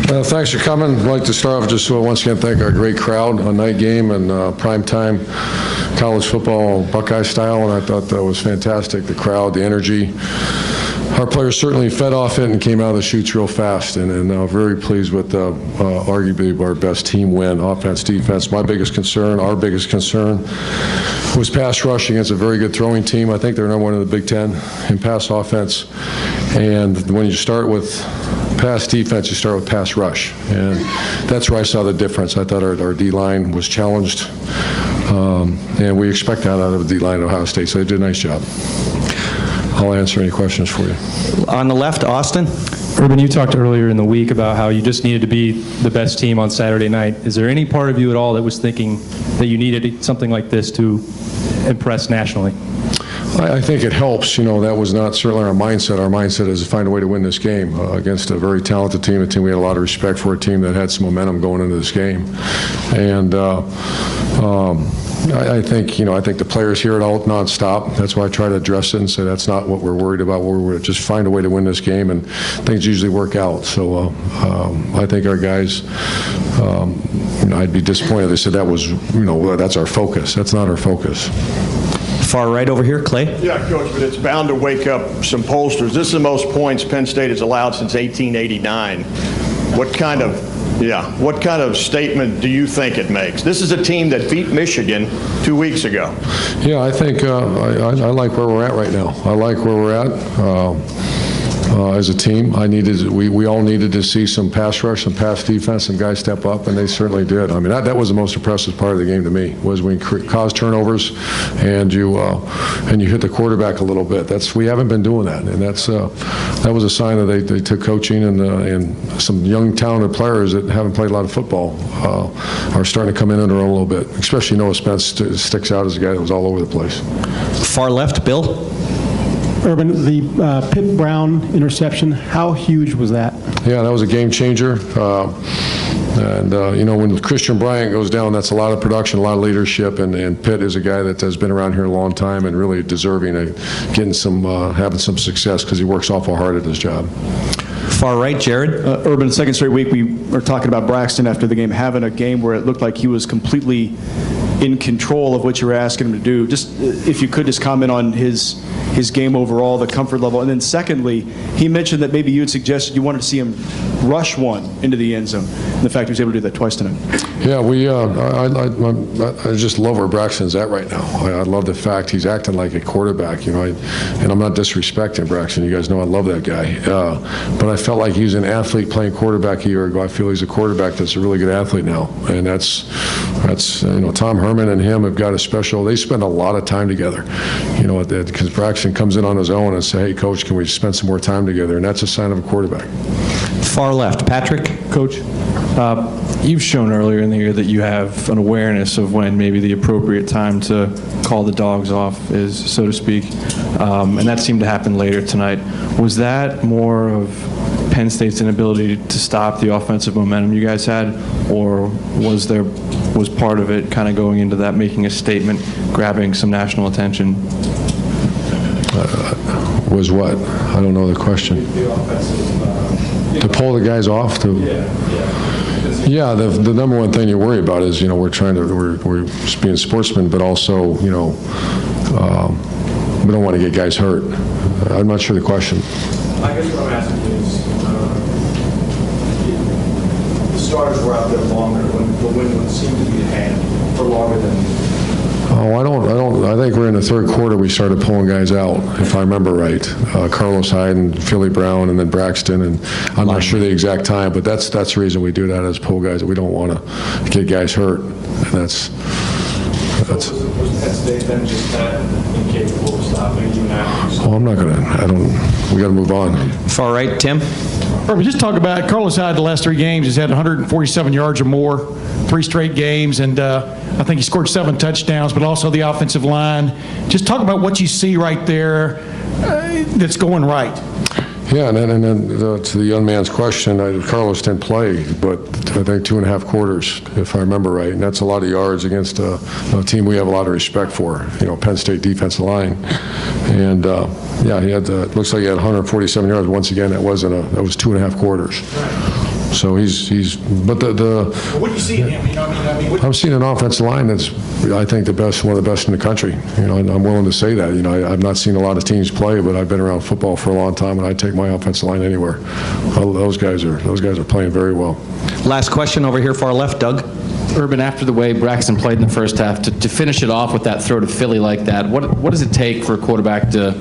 Thanks for coming. I'd like to start off just once again thank our great crowd on night game and primetime college football Buckeye style, and I thought that was fantastic. The crowd, the energy. Our players certainly fed off it and came out of the chutes real fast, and very pleased with arguably our best team win, offense, defense. My biggest concern, our biggest concern, was pass rush against a very good throwing team. I think they're number one in the Big Ten in pass offense, and when you start with pass defense, you start with pass rush, and that's where I saw the difference. I thought our D-line was challenged, and we expect that out of the D-line at Ohio State, so they did a nice job. I'll answer any questions for you. On the left, Austin. Urban, you talked earlier in the week about how you just needed to be the best team on Saturday night. Is there any part of you at all that was thinking that you needed something like this to impress nationally? I think it helps. You know, that was not certainly our mindset. Our mindset is to find a way to win this game against a very talented team, a team we had a lot of respect for, a team that had some momentum going into this game. And I think, I think the players hear it all nonstop. That's why I try to address it and say that's not what we're worried about. We're just find a way to win this game, and things usually work out. So I think our guys, I'd be disappointed if they said that was, that's our focus. That's not our focus. Far right over here, Clay. Yeah, Coach, but it's bound to wake up some pollsters. This is the most points Penn State has allowed since 1889. What kind of statement do you think it makes? This is a team that beat Michigan 2 weeks ago. Yeah, I think I like where we're at right now. I like where we're at. As a team, we all needed to see some pass rush, some pass defense, some guys step up, and they certainly did. I mean, that was the most impressive part of the game to me, was when you cause turnovers and you hit the quarterback a little bit. We haven't been doing that, and that was a sign that they took coaching, and some young talented players that haven't played a lot of football are starting to come in under a little bit. Especially Noah Spence sticks out as a guy that was all over the place. Far left, Bill. Urban, the Pitt Brown interception, how huge was that? Yeah, that was a game changer. When Christian Bryant goes down, that's a lot of production, a lot of leadership, and Pitt is a guy that has been around here a long time and really deserving of getting having some success because he works awful hard at his job. Far right, Jared. Urban, second straight week, we were talking about Braxton after the game, having a game where it looked like he was completely in control of what you were asking him to do. Just if you could just comment on his game overall, the comfort level, and then secondly, he mentioned that maybe you had suggested you wanted to see him rush one into the end zone, and the fact he was able to do that twice tonight. Yeah, I just love where Braxton's at right now. I love the fact he's acting like a quarterback, and I'm not disrespecting Braxton. You guys know I love that guy, but I felt like he was an athlete playing quarterback a year ago. I feel he's a quarterback that's a really good athlete now, and that's Tom Herman and him have got a special. They spend a lot of time together, because Braxton comes in on his own and say, "Hey, Coach, can we spend some more time together?" And that's a sign of a quarterback. Far left, Patrick. Coach, you've shown earlier in the year that you have an awareness of when maybe the appropriate time to call the dogs off is, so to speak, and that seemed to happen later tonight. Was that more of Penn State's inability to stop the offensive momentum you guys had, or was part of it kind of going into that, making a statement, grabbing some national attention? Was what? I don't know the question. To pull the guys off? Yeah, the number one thing you worry about is, we're just being sportsmen, but also, we don't want to get guys hurt. I'm not sure the question. I guess what I'm asking is, the starters were out there longer when it seemed to be at hand for longer than. I think we're in the third quarter we started pulling guys out, if I remember right. Carlos Hyde and Philly Brown and then Braxton, and I'm not sure the exact time, but that's the reason we do that, is pull guys that we don't want to get guys hurt. And that's Was Penn State then just that incapable of stopping even after? I'm not going to, we got to move on. Far right, Tim. Urban, just talk about Carlos Hyde the last 3 games. He's had 147 yards or more, 3 straight games, and I think he scored 7 touchdowns, but also the offensive line. Just talk about what you see right there that's going right. Yeah, and then to the young man's question, Carlos didn't play, but I think 2.5 quarters, if I remember right, and that's a lot of yards against a team we have a lot of respect for, Penn State defensive line. And yeah, he had looks like he had 147 yards. Once again, that was 2.5 quarters. So but What do you see in him? You know, I mean, I'm seeing an offensive line that's, I think, one of the best in the country. You know, and I'm willing to say that. You know, I've not seen a lot of teams play, but I've been around football for a long time, and I take my offensive line anywhere. Those guys are playing very well. Last question over here, far left, Doug. Urban, after the way Braxton played in the first half, to finish it off with that throw to Philly like that, what does it take for a quarterback to,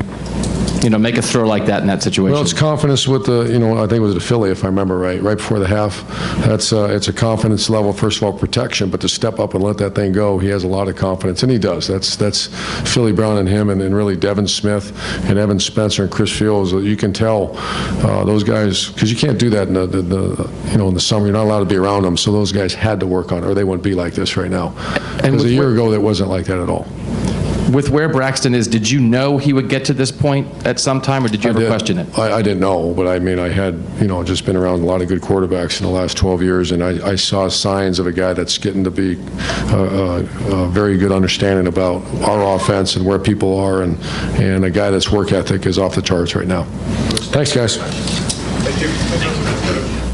make a throw like that in that situation? Well, it's confidence with I think it was the Philly, if I remember right before the half. It's a confidence level, first of all, protection, but to step up and let that thing go, he has a lot of confidence, and he does. That's Philly Brown and him, and really Devin Smith and Evan Spencer and Chris Fields. You can tell those guys, because you can't do that in the summer. You're not allowed to be around them, so those guys had to work on it, or they wouldn't be like this right now. Because a year ago, that wasn't like that at all. With where Braxton is, did you know he would get to this point at some time, or did you ever question it? I didn't know, but I mean, I had, just been around a lot of good quarterbacks in the last 12 years, and I saw signs of a guy that's getting to be a very good understanding about our offense and where people are, and a guy that's work ethic is off the charts right now. Thanks, guys. Thank you.